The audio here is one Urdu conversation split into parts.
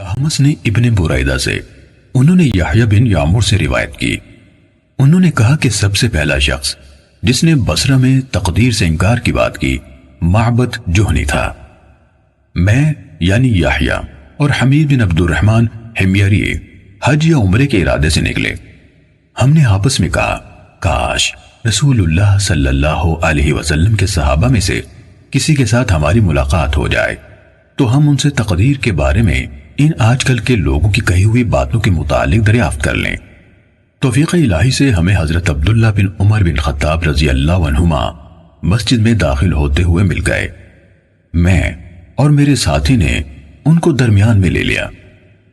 احمس نے ابن بریدہ سے، انہوں نے یحییٰ بن یعمر سے روایت کی، انہوں نے کہا کہ سب سے پہلا شخص جس نے بصرہ میں تقدیر سے انکار کی بات کی معبد جہنی تھا۔ میں یعنی یحییٰ اور حمید بن عبد الرحمن حمیری حج یا عمرے کے ارادے سے نکلے۔ ہم نے آپس میں کہا کاش رسول اللہ صلی اللہ علیہ وسلم کے صحابہ میں سے کسی کے ساتھ ہماری ملاقات ہو جائے تو ہم ان سے تقدیر کے بارے میں ان آج کل کے لوگوں کی کہی ہوئی باتوں کے متعلق دریافت کر لیں۔ توفیق الہی سے ہمیں حضرت عبداللہ بن عمر بن خطاب رضی اللہ عنہما مسجد میں داخل ہوتے ہوئے مل گئے۔ میں اور میرے ساتھی نے ان کو درمیان میں لے لیا،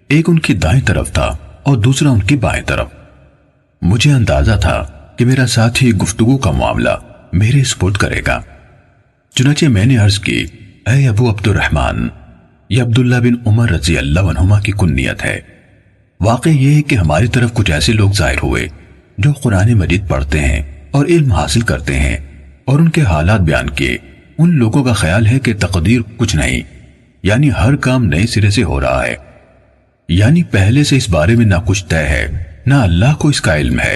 ایک ان کی دائیں طرف تھا اور دوسرا ان کی بائیں طرف۔ مجھے اندازہ تھا کہ میرا ساتھی گفتگو کا معاملہ میرے سپرد کرے گا، چنانچہ میں نے عرض کی، اے ابو عبد الرحمن، یہ عبداللہ بن عمر رضی اللہ عنہما کی کنیت ہے۔ واقع یہ ہے کہ ہماری طرف کچھ ایسے لوگ ظاہر ہوئے جو قرآن مجید پڑھتے ہیں اور علم حاصل کرتے ہیں، اور ان کے حالات بیان کیے۔ ان لوگوں کا خیال ہے کہ تقدیر کچھ نہیں، یعنی ہر کام نئے سرے سے ہو رہا ہے، یعنی پہلے سے اس بارے میں نہ کچھ طے ہے نہ اللہ کو اس کا علم ہے۔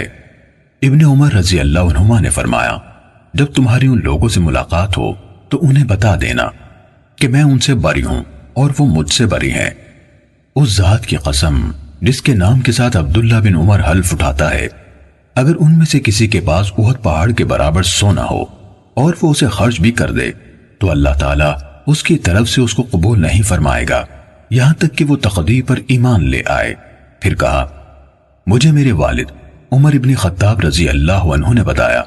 ابن عمر رضی اللہ عنہما نے فرمایا، جب تمہاری ان لوگوں سے ملاقات ہو تو انہیں بتا دینا کہ میں ان سے بری ہوں اور وہ مجھ سے بری ہیں۔ اس ذات کی قسم جس کے نام کے ساتھ عبداللہ بن عمر حلف اٹھاتا ہے، اگر ان میں سے کسی کے پاس احد پہاڑ کے برابر سونا ہو اور وہ اسے خرچ بھی کر دے تو اللہ تعالیٰ اس کی طرف سے اس کو قبول نہیں فرمائے گا یہاں تک کہ وہ تقدیر پر ایمان لے آئے۔ پھر کہا، مجھے میرے والد عمر ابن خطاب رضی اللہ عنہ نے بتایا،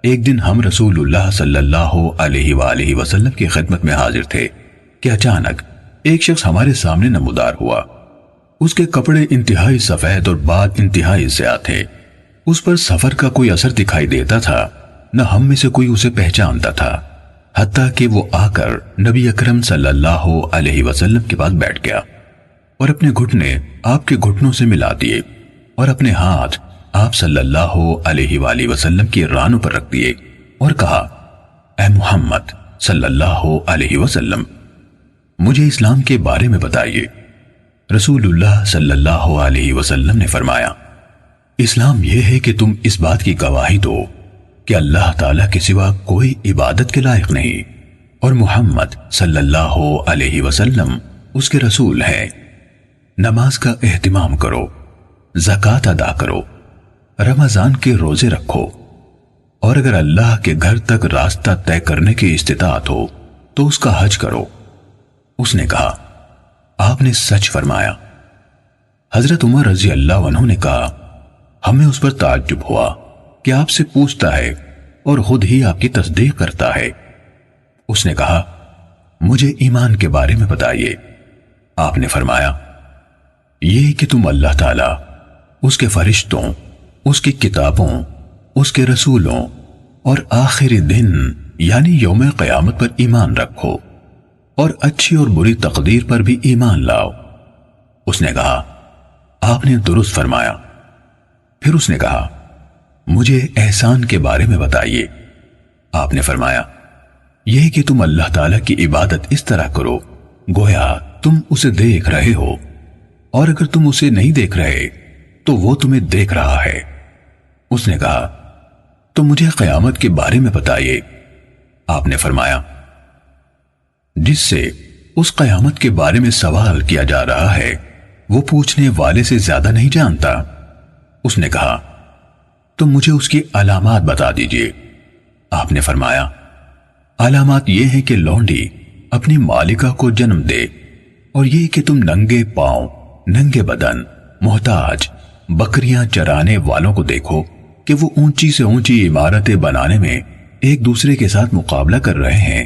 ایک دن ہم رسول اللہ صلی اللہ علیہ وآلہ وسلم کی خدمت میں حاضر تھے کہ اچانک ایک شخص ہمارے سامنے نمودار ہوا۔ اس کے کپڑے انتہائی سفید اور بال انتہائی سیاہ تھے۔ اس پر سفر کا کوئی اثر دکھائی دیتا تھا، نہ ہم میں سے کوئی اسے پہچانتا تھا، حتیٰ کہ وہ آ کر نبی اکرم صلی اللہ علیہ وسلم کے پاس بیٹھ گیا اور اپنے گھٹنے آپ کے گھٹنوں سے ملا دیے اور اپنے ہاتھ آپ صلی اللہ علیہ وآلہ وسلم کی رانوں پر رکھ دیے اور کہا، اے محمد صلی اللہ علیہ وسلم، مجھے اسلام کے بارے میں بتائیے۔ رسول اللہ صلی اللہ علیہ وسلم نے فرمایا، اسلام یہ ہے کہ تم اس بات کی گواہی دو کہ اللہ تعالیٰ کے سوا کوئی عبادت کے لائق نہیں اور محمد صلی اللہ علیہ وسلم اس کے رسول ہیں۔ نماز کا اہتمام کرو، زکوٰۃ ادا کرو، رمضان کے روزے رکھو، اور اگر اللہ کے گھر تک راستہ طے کرنے کی استطاعت ہو تو اس کا حج کرو۔ اس نے کہا، آپ نے سچ فرمایا۔ حضرت عمر رضی اللہ عنہ نے کہا، ہمیں اس پر تعجب ہوا کہ آپ سے پوچھتا ہے اور خود ہی آپ کی تصدیق کرتا ہے۔ اس نے کہا، مجھے ایمان کے بارے میں بتائیے۔ آپ نے فرمایا، یہ کہ تم اللہ تعالیٰ، اس کے فرشتوں، اس کی کتابوں، اس کے رسولوں اور آخری دن یعنی یوم قیامت پر ایمان رکھو اور اچھی اور بری تقدیر پر بھی ایمان لاؤ۔ اس نے کہا، آپ نے درست فرمایا۔ پھر اس نے کہا، مجھے احسان کے بارے میں بتائیے۔ آپ نے فرمایا، یہ کہ تم اللہ تعالیٰ کی عبادت اس طرح کرو گویا تم اسے دیکھ رہے ہو، اور اگر تم اسے نہیں دیکھ رہے تو وہ تمہیں دیکھ رہا ہے۔ اس نے کہا، تو مجھے قیامت کے بارے میں بتائیے۔ آپ نے فرمایا، جس سے اس قیامت کے بارے میں سوال کیا جا رہا ہے وہ پوچھنے والے سے زیادہ نہیں جانتا۔ اس نے کہا، تو مجھے اس کی علامات بتا دیجئے۔ آپ نے فرمایا، علامات یہ ہیں کہ لونڈی اپنی مالکہ کو جنم دے، اور یہ کہ تم ننگے پاؤں، ننگے بدن، محتاج، بکریاں چرانے والوں کو دیکھو کہ وہ اونچی سے اونچی عمارتیں بنانے میں ایک دوسرے کے ساتھ مقابلہ کر رہے ہیں۔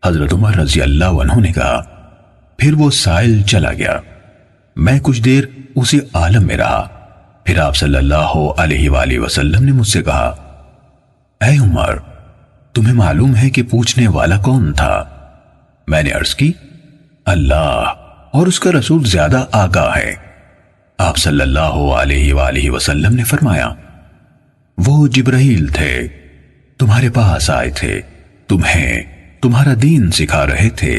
حضرت عمر رضی اللہ عنہ نے کہا، پھر وہ سائل چلا گیا۔ میں کچھ دیر اسی عالم میں رہا، پھر آپ صلی اللہ علیہ وآلہ وسلم نے مجھ سے کہا، اے عمر، تمہیں معلوم ہے کہ پوچھنے والا کون تھا؟ میں نے عرض کی، اللہ اور اس کا رسول زیادہ آگاہ ہے۔ آپ صلی اللہ علیہ وآلہ وسلم نے فرمایا، وہ جبرائیل تھے، تمہارے پاس آئے تھے، تمہیں تمہارا دین سکھا رہے تھے۔